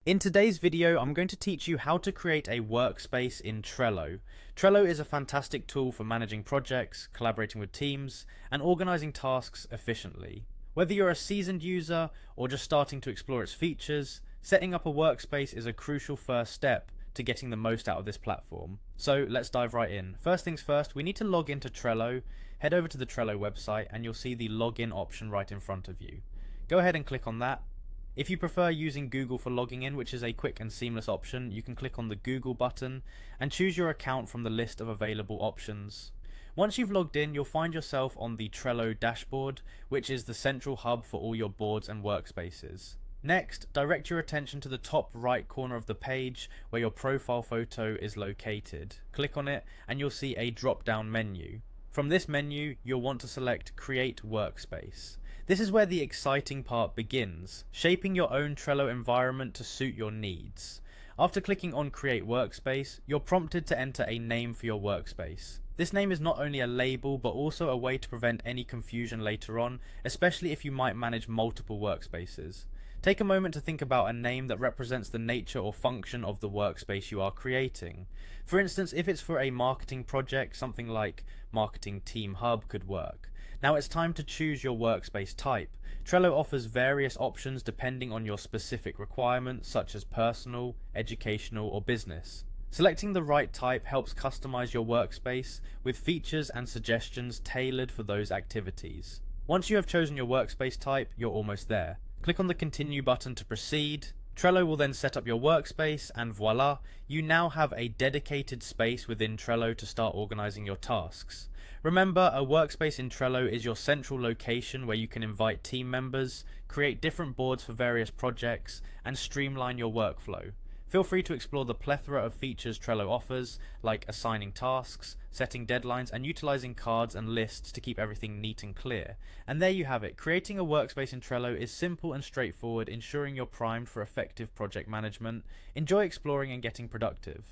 In today's video, I'm going to teach you how to create a workspace in Trello. Trello is a fantastic tool for managing projects, collaborating with teams, and organizing tasks efficiently. Whether you're a seasoned user or just starting to explore its features, setting up a workspace is a crucial first step to getting the most out of this platform. So let's dive right in. First things first, we need to log into Trello. Head over to the Trello website and you'll see the login option right in front of you. Go ahead and click on that. If you prefer using Google for logging in, which is a quick and seamless option, you can click on the Google button and choose your account from the list of available options. Once you've logged in, you'll find yourself on the Trello dashboard, which is the central hub for all your boards and workspaces. Next, direct your attention to the top right corner of the page where your profile photo is located. Click on it and you'll see a drop-down menu. From this menu, you'll want to select Create Workspace. This is where the exciting part begins, shaping your own Trello environment to suit your needs. After clicking on Create Workspace, you're prompted to enter a name for your workspace. This name is not only a label, but also a way to prevent any confusion later on, especially if you might manage multiple workspaces. Take a moment to think about a name that represents the nature or function of the workspace you are creating. For instance, if it's for a marketing project, something like Marketing Team Hub could work. Now it's time to choose your workspace type. Trello offers various options depending on your specific requirements, such as personal, educational, or business. Selecting the right type helps customize your workspace with features and suggestions tailored for those activities. Once you have chosen your workspace type, you're almost there. Click on the Continue button to proceed. Trello will then set up your workspace, and voila, you now have a dedicated space within Trello to start organizing your tasks. Remember, a workspace in Trello is your central location where you can invite team members, create different boards for various projects, and streamline your workflow. Feel free to explore the plethora of features Trello offers, like assigning tasks, setting deadlines, and utilizing cards and lists to keep everything neat and clear. And there you have it. Creating a workspace in Trello is simple and straightforward, ensuring you're primed for effective project management. Enjoy exploring and getting productive.